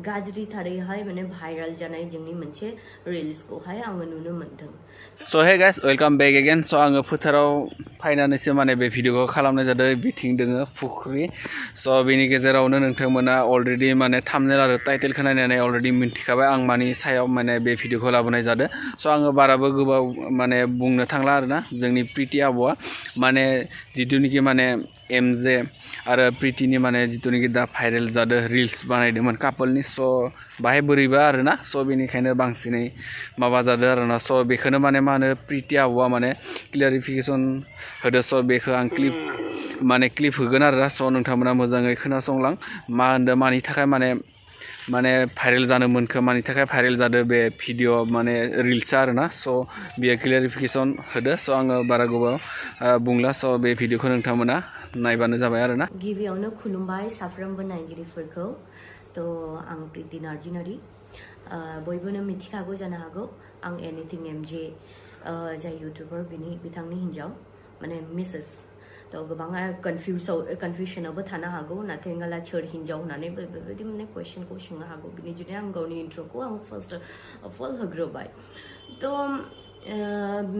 गाज्रि थारैहाय माने भाइरेल जानाय जोंनि मोनसे रिल्सखौहाय आङो नुनो मोनदों। So hey guys, welcome back again. So आङो फोथाराव फायनानैसो माने बे भिडिअखौ खालामनाय जादों। बिथिं दोङो फुख्रि। So बेनि गेजेरावनो नोंथांमोना अलरेडि माने थाम्बनेल आरो टाइटेलखौ नायनानै अलरेडि मिन्थिखाबाय आं मानि सायाव माने बे भिडिअखौ लाबोनाय जादों। So आङो बाराबो गोबाव माने बुंनो थांला आरोना जोंनि प्रिटि आब'आ माने जिथुनिखि माने एमजे आरो प्रिटिनि माने जिथुनिखि दा भाइरेल जादों रिल्स बानायदोंमोन कापोलनि स' बाहाय बोरैबा आरोना स' बेनिखायनो बांसिनै माबा जादों आरोना स' बेखौनो माने मा होनो प्रिटि आब'आ माने क्लियारिफिकेसन होदो स' बेखौ आं क्लिप होगोन आरोना स' नोंथांमोना मोजाङै खोनासंलां मा होनदों मानि थाखाय माने भाइरेल जानो मोनखो मानि थाखाय भाइरेल जादों बे भिडिअ माने रिल्सआ आरोना स' बेयो क्लियारिफिकेसन होदो स' आङो बारा गोबाव बुंला स' बे भिडिअखौ नोंथांमोना नायबानो जाबाय आरोना। गिबियावनो खुलुमबाय साफ्रोमबो नायगिरिफोरखौ थ' आं प्रिति नार्जिनारि बयबोनो मिथिखागौ जानो हागौ आं एनिथिं एमजे जाय इउटुबार बिथांनि हिन्जाव माने मिसेस थ' गोबाङा कनफिउसनावबो थानो हागौ नाथाय गाला सोर हिन्जाव होननानै बेबायदि माने कुइसनखौ सोंनो हागौ बिनि जुदि आं गावनि इन्ट्र'खौ आं फार्स्ट अफ अल होग्रोबाय थ'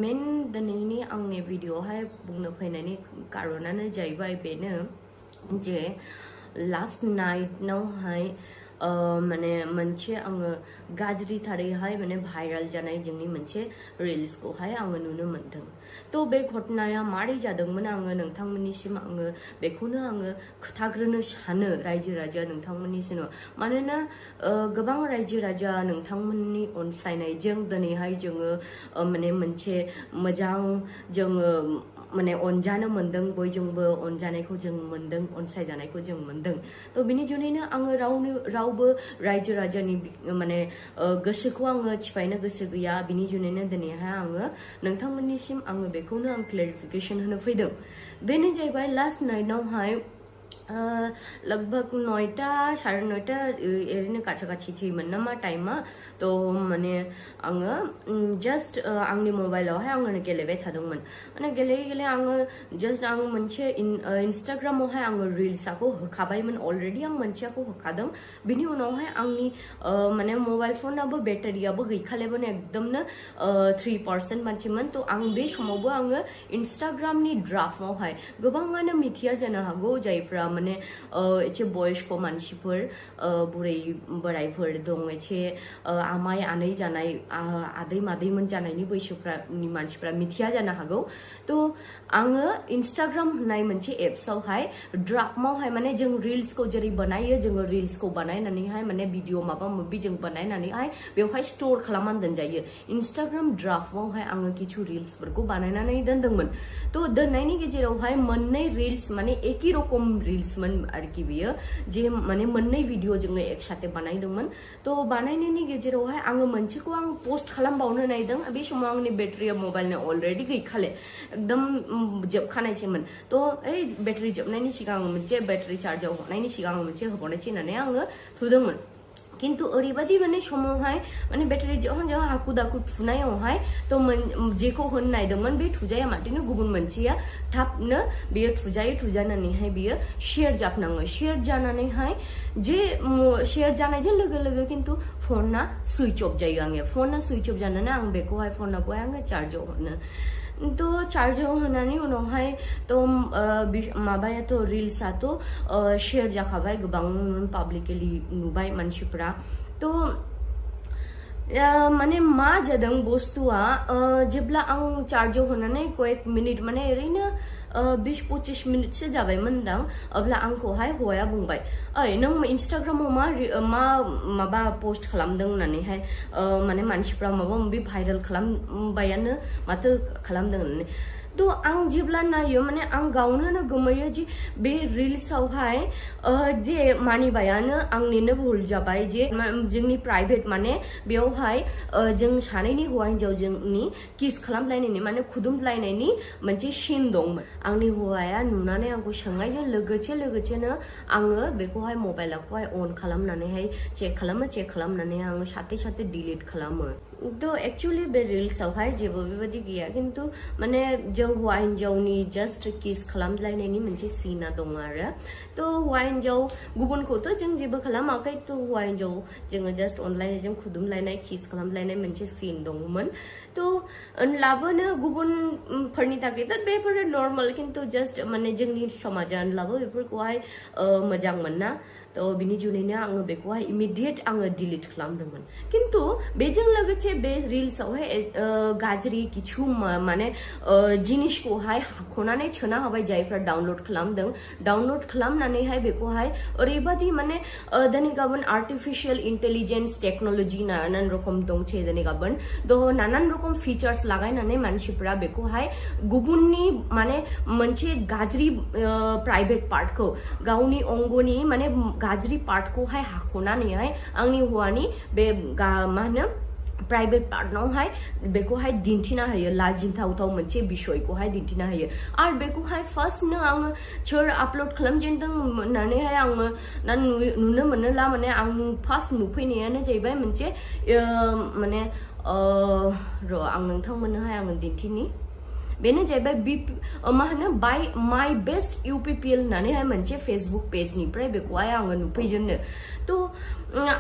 मेन दिनैनि आंनि भिडिअ'आवहाय बुंनो फैनायनि कारनानो जाहैबाय बेनो जे लास्ट नाइटनावहाय माने मोनसे आङो गाज्रि थारैहाय माने भाइरेल जानाय जोंनि मोनसे रिल्सखौहाय आङो नुनो मोनदों। थ' बे घटनाया मारै जादोंमोन आङो नोंथांमोननिसिम आङो बेखौनो आङो खोथाग्रोनो सानो रायजो राजा नोंथांमोननिसिम मानोना गोबां रायजो राजा नोंथांमोननि अनसायनायजों दिनैहाय जोङो माने मोनसे मोजां जोङो माने अनजानो मोनदों बयजोंबो अनजानायखौ जों मोनदों अनसायजानायखौ जों मोनदों थ' बिनि जुनैनो आङो रावबो रायजो राजानि माने गोसोखौ आङो थिफायनो गोसो गैया बिनि जुनैनो दिनैहाय आङो नोंथांमोननिसिम आङो बेखौनो आं क्लेरिफिकेसन होनो फैदों बेनो जाहैबाय लास्ट नाइटनावहाय लगभग 9टा साढ़े 9टा एरैनो खाथि थैमोन नामा टाइमा थ' माने आङो जास्ट आंनि मबाइलावहाय आङो गेलेबाय थादोंमोन माने गेले आङो जास्ट आं मोनसे इन्स्टाग्रामावहाय आङो रिल्सखौ होखाबायमोन अलरेडि आं मोनसेखौ होखादों बिनि उनावहाय आंनि माने मबाइल फनाबो बेटारियाबो गैखालायमोन एकदमनो 3% मानसिमोन थ' आं बे समावबो आङो इन्स्टाग्रामनि ड्राफ्टआवहाय गोबाङानो मिथिया जानो हागौ जायफ्रा माने एसे बयस्क मानसिफोर बुरै बोरायफोर दं एसे आमाय आनै जानाय आदै मादैमोन जानायनि बैसोनि मानसिफ्रा मिथिया जानो हागौ थ' आङो इन्स्टाग्राम होननाय मोनसे एप्सआवहाय ड्राफ्टआवहाय माने जों रिल्सखौ जेरै बानायो जोङो रिल्सखौ बानायनानैहाय माने भिडिअ माबा माबि जों बानायनानैहाय बेवहाय स्टोर खालामनानै दोनजायो इन्स्टाग्राम ड्राफ्टआवहाय आङो किछु रिल्सफोरखौ बानायनानै दोनदोंमोन थ' दोननायनि गेजेरावहाय मोननै रिल्स माने एखे रकम रिल्समोन आरोखि बियो जे माने मोननै भिडिअ जोङो एकसाथे बानायदोंमोन थ' बानायनायनि गेजेरावहाय आङो मोनसेखौ आं पोस्ट खालामबावनो नायदों बे समाव आंनि बेटारिया मबाइलनि अलरेडि गैखाले एकदम जोबखानायसोमोन थ' बेटारि जोबनायनि सिगां मोनसे बेटारि चार्जाव हरनायनि सिगां मोनसे होबावनायसै होननानै आङो थुदोंमोन किन्तु ओरैबायदि माने समावहाय माने बेटारि जोहां हाखु दाखु थुनायावहाय थ' जेखौ होनो नायदोंमोन बे थुजाया माथोनो गुबुन मोनसेया थाबनो बेयो थुजानानैहाय बियो शेयार जाफ्लाङो शेयार जानानैहाय जे शेयार जानायजों लोगो किन्तु फना सुइच अफ जायो आंनिया फना सुइच अफ जानानै आं बेखौहाय फनखौहाय आङो चार्जाव हरनो थ' चार्जाव होनानै उनावहाय थ' माबायाथ' रिल्सआथ' शेयार जाखाबाय गोबां पाब्लिकलि नुबाय मानसिफ्रा थ' माने मा जादों बुस्थुआ जेब्ला आं चार्जाव होनानै कयेक मिनिट माने ओरैनो 20-25 मिनिटसो जाबायमोनदां अब्ला आंखौहाय हौवाया बुंबाय ओइ नों इन्स्टाग्रामाव मा माबा पोस्ट खालामदों होननानैहाय माने मानसिफ्रा माबा माबि भाइरेल खालामबायानो माथो खालामदों होननानै थ' आं जेब्ला नायो माने आं गावनो गोमोयो जे बे रिल्सआवहाय जे मानिबायानो आंनिनो भुल जाबाय जे जोंनि प्राइभेट माने बेवहाय जों सानैनि हौवा हिन्जाव जोंनि किस खालामलायनायनि माने खुदुमलायनायनि मोनसे सिन दंमोन आंनि हौवाया नुनानै आंखौ सोंनायजों लोगोसेनो आङो बेखौहाय मबाइलखौहाय अन खालामनानैहाय चेक खालामनानै आङो साथे डिलिट खालामो तो एक्चुअली बे रिल्सआवहाय जेबो बेबायदि गैया किन्तु माने जों हौवा हिन्जावनि जास्ट किस खालामलायनायनि मोनसे सिना दं आरो तो हौवा हिन्जाव गुबुनखौथ' जों जेबो खालामाखै तो हौवा हिन्जाव जोङो जास्ट अनलायनायजों खुदुमलायनाय किस खालामलायनाय मोनसे सिन दंमोन तो लाबोनो गुबुनफोरनि थाखायथ' बेफोरो नर्माल किन्तु जास्ट माने जोंनि समाजा लाबो बेफोरखौहाय मोजां मोना तो बिनि जुनैनो आङो बेखौहाय इमिडिएट आङो डिलीट खालामदोंमोन किन्तु बेजों लोगोसे बे रिल्सआवहाय गाज्रि किछु माने जिनिसखौहाय हाख'नानै सोना होबाय जायफ्रा डाउनलोड खालामदों डाउनलोड खालामनानैहाय बेखौहाय ओरैबादि माने दिनै गाबोन आर्टिफिशियल इंटेलिजेंस टेक्नोलॉजी नानान रोखोम दंसै दिनै गाबोन थ' नानान रोखोम फिचार्स लागायनानै मानसिफ्रा बेखौहाय गुबुननि माने मोनसे गाज्रि प्राइवेट पार्टखौ गावनि अंगनि माने गाज्रि पार्टखौहाय हाख'नानैहाय आंनि हौवानि बे मा होनो प्राइवेट पार्टनावहाय बेखौहाय दिन्थिना होयो लाजिथावथाव मोनसे बिषयखौहाय दिन्थिना होयो आरो बेखौहाय फार्स्टनो आङो सोर आपल'ड खालामजेनदों होननानैहाय आङो दा नुनो मोनोला माने आं फार्स्ट नुफैनायानो जाहैबाय मोनसे माने र' आं नोंथांमोननोहाय आङो दिन्थिनि बेनो जाहैबाय मा होनो बाय माय बेस्ट UPPL होननानैहाय मोनसे फेसबुक पेजनिफ्राय बेखौहाय आङो नुफैजेननो तो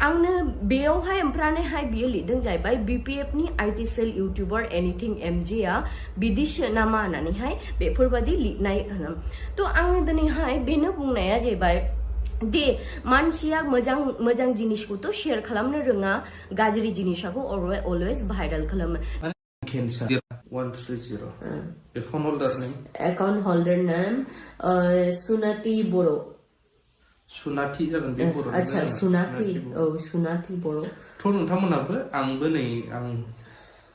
आंनो बेयावहाय ओमफ्रायहाय बियो लिरदों जाहैबाय BPF नि IT सेल यूट्यूबर एनिथिं MJ आ बिदिसो नामा होननानैहाय बेफोरबादि लिरनाय तो आङो दिनैहाय बेनो बुंनाया जाहैबाय दे मानसिया मोजां जिनिसखौथ' शेयार खालामनो रोङा गाज्रि जिनिसखौ अलवेज भाइरेल खालामो Cancer 130. Account holder name Sunati Bwrwi. Sunati जागोन बे बर'. अच्छा Sunati Sunati Bwrwi. थ' नोंथांमोनाबो आंबो नै आं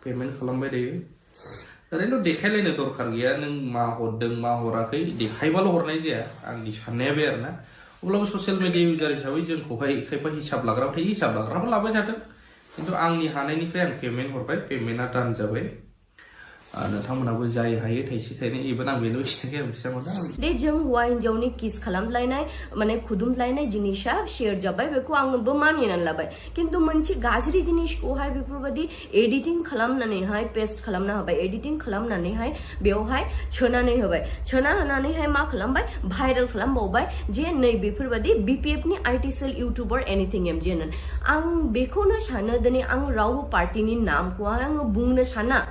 पेमेन्ट खालामबाय दायो. ओरैनो देखायलायनो दरखार गैया नों मा हरदों मा हराखै देखायबाल' हरनाय जाया आंनि साननाया बे आरोना. अब्लाबो ससियेल मिडिया इउजार हिसाबै जोंखौहाय खायफा हिसाब लाग्राबो थायो हिसाब लाग्राबो लाबाय थादों. किन्तु आंनि हानायनिफ्राय आं पेमेन्ट हरबाय पेमेन्टआ दान जाबाय नोंथांमोनाबो जाय हायो थाइसे थाइनै इभेन आं बेनो खिथाखै आं फैसा मोना दे जों हौवा हिन्जावनि किस खालामलायनाय माने खुदुमलायनाय जिनिसा शेयार जाबाय बेखौ आंबो मानिनानै लाबाय किन्तु मोनसे गाज्रि जिनिसखौहाय बेफोरबायदि एडिटिं खालामनानैहाय पेस्ट खालामना होबाय एडिटिं खालामनानैहाय बेवहाय सोनानै होबाय सोना होनानैहाय मा खालामबाय भाइरेल खालामबावबाय जे नै बेफोरबायदि BPF नि IT सेल यूट्यूबर एनिथिं MJ होननानै आं बेखौनो सानो दिनै आं रावबो पार्टीनि नामखौहाय आङो बुंनो साना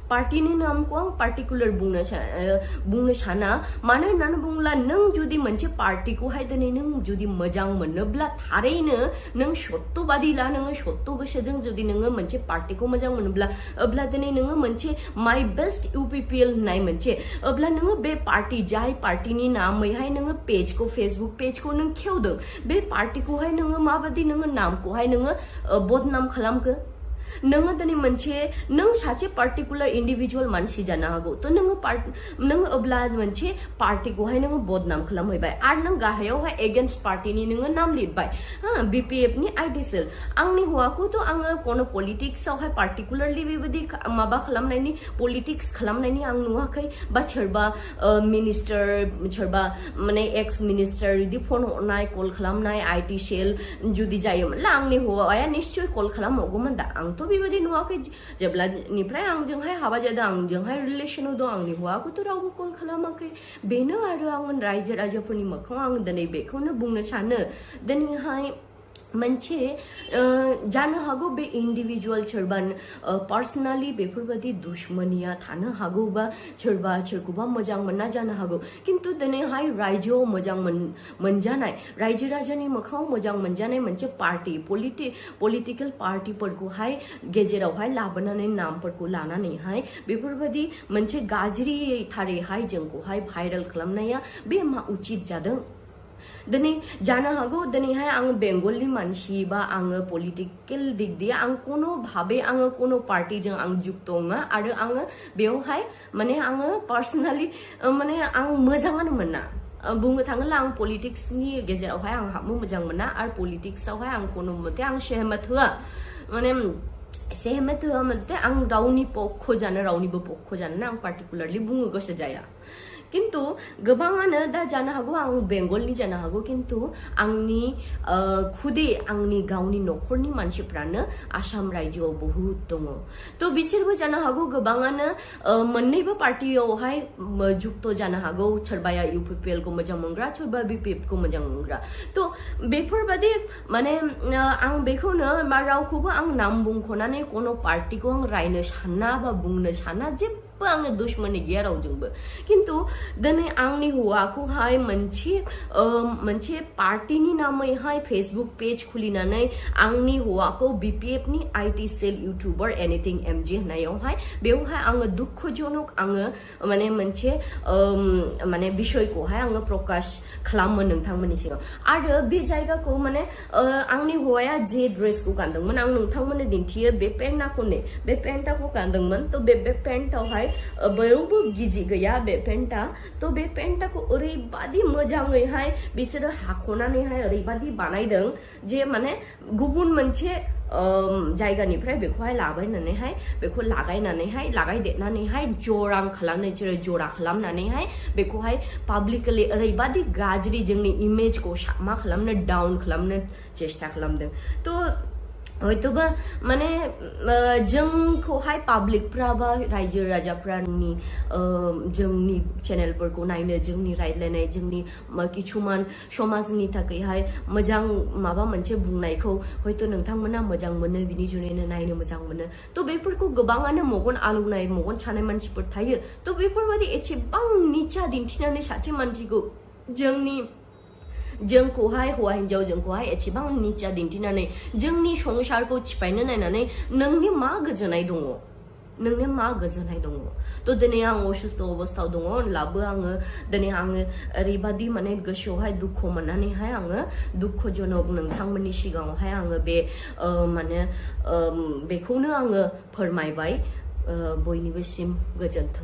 पार्टीनि नामखौ आं पार्टिकुलार बुंनो साना मानो होननानै बुङोब्ला नों जुदि मोनसे पार्टीखौहाय दिनै नों जुदि मोजां मोनोब्ला थारैनो नों सत्यबादिला नोङो सत्य गोसोजों जुदि नोङो मोनसे पार्टीखौ मोजां मोनोब्ला अब्ला दिनै नोङो मोनसे माय बेस्ट UPPL होननाय मोनसे अब्ला नोङो बे पार्टी जाय पार्टीनि नामैहाय नोङो पेजखौ फेसबुक पेजखौ नों खेवदों बे पार्टीखौहाय नोङो माबादि नोङो नामखौहाय नोङो बदनाम खालामखो नोङो दिनै मोनसे नों सासे पार्टिकुलार इन्डिभिजुअल मानसि जानो हागौ थ' नोङो अब्ला मोनसे पार्टीखौहाय नोङो बदनाम खालामहैबाय आरो नों गाहायावहाय एगेन्स्ट पार्टीनि नोङो नाम लिरबाय BPF नि IT सेल आंनि हौवाखौथ' आङो कोनो पलिटिक्सआवहाय पार्टिकुलारलि बेबायदि माबा खालामनायनि पलिटिक्स खालामनायनि आं नुवाखै बा सोरबा मिनिस्टार सोरबा माने एक्स मिनिस्टार बिदि फन हरनाय कल खालामनाय IT सेल जुदि जायोमोनब्ला आंनि हौवाया निश्चय कल खालामबावगौमोन दा आंथ' बेबायदि नुवाखै जेब्लानिफ्राय आंजोंहाय हाबा जादों आंजोंहाय रिलेसनाव दं आंनि हौवाखौथ' रावबो कल खालामाखै बेनो आरो आं रायजो राजाफोरनि मोखाङाव आं दिनै बेखौनो बुंनो सानो दिनैहाय मोनसे जानो हागौ बे इन्डिभिजुअल सोरबा पार्सनेलि बेफोरबायदि दुश्मनिया थानो हागौ बा सोरबा सोरखौबा मोजां मोनना जानो हागौ किन्तु दिनैहाय रायजोआव मोजां मोनजानाय रायजो राजानि मोखाङाव मोजां मोनजानाय मोनसे पार्टी पलिटिकेल पार्टीफोरखौहाय गेजेरावहाय लाबोनानै नामफोरखौ लानानैहाय बेफोरबायदि मोनसे गाज्रि थारैहाय जोंखौहाय भाइरेल खालामनाया बे मा उचित जादों दिनै जानो हागौ दिनैहाय आङो बेंगलनि मानसि बा आङो पलिटिकेल दिग दिए आं कोनो भाबे आङो कोनो पार्टीजों आं जुक्त नङा आरो आङो बेवहाय माने आङो पार्सनेलि माने आं मोजाङानो मोना बुंनो थाङोब्ला आं पलिटिक्सनि गेजेरावहाय आं हाबनो मोजां मोना आरो पलिटिक्सआवहाय आं कोनो मते आं सेहमत होआ माने सेहमत होआ मते आं रावनि पक्ष जानो रावनिबो पक्ष जानो आं पार्टिकुलारलि बुंनो गोसो जाया किन्तु गोबाङानो दा जानो हागौ आं बेंगलनि जानो हागौ किन्तु आंनि खुदे आंनि गावनि नखरनि मानसिफ्रानो आसाम रायजोआव बहुत दङ तो बिसोरबो जानो हागौ गोबाङानो मोननैबो पार्टियावहाय जुक्त जानो हागौ सोरबाया UPPL को मोजां मोनग्रा सोरबा BPF को मोजां मोनग्रा तो बेफोरबादि माने आं बेखौनो मा रावखौबो आं नाम बुंख'नानै कोनो पार्टिखौ आं रायनो साना बा बुंनो साना जेबो आङो दुश्मनी गैया रावजोंबो किन्तु दिनै आंनि हौवाखौहाय मोनसे पार्टिनि नामैहाय फेसबुक पेज खुलिनानै आंनि हौवाखौ BPF नि IT सेल यूट्यूबर एनिथिं MJ होननायावहाय बेवहाय आङो दुखुजनक आङो माने मोनसे माने बिषयखौहाय आङो प्रकाश खालामो नोंथांमोननि सिगाङाव आरो बे जायगाखौ माने आंनि हौवाया जे ड्रेसखौ गानदोंमोन आं नोंथांमोननो दिन्थियो बे पेन्टाखौ गानदोंमोन तो बे पेन्टावहाय बयबो गिजि गैया बे पेन्टा तो बे पेन्टाखौ ओरैबादि मोजाङैहाय बिसोरो हाख'नानैहाय ओरैबादि बानायदों जे माने गुबुन मोनसे जायगानिफ्राय बेखौहाय लाबायनानैहाय बेखौ लागायदेरनानैहाय जरा खालामनानैहाय बेखौहाय पाब्लिकलि ओरैबादि गाज्रि जोंनि इमेजखौ मा खालामनो डाउन खालामनो चेष्टा खालामदों तो हयतोबा माने जोंखौहाय पाब्लिकफ्रा बा रायजो राजाफ्रानि जोंनि चेनेलफोरखौ नायनो जोंनि रायज्लायनाय जोंनि किसुमान समाजनि थाखायहाय मोजां माबा मोनसे बुंनायखौ हयतो नोंथांमोना मोजां मोनो बिनि जुनैनो नायनो मोजां मोनो तो बेफोरखौ गोबाङानो मेगन आलौनाय मेगन सानाय मानसिफोर थायो तो बेफोरबादि एसेबां निचा दिन्थिनानै सासे मानसिखौ जोंखौहाय हौवा हिन्जाव जोंखौहाय एसेबां निचा दिन्थिनानै जोंनि संसारखौ सिफायनो नायनानै नोंनि मा गोजोननाय दङ तो दिनै आं असुस्थ अबस्थायाव दङ होनब्लाबो आङो दिनै आङो ओरैबादि माने गोसोआवहाय दुखु मोननानैहाय आङो दुखुजनक नोंथांमोननि सिगाङावहाय आङो बे माने बेखौनो आङो फोरमायबाय बयनिबोसिम गोजोन्थों।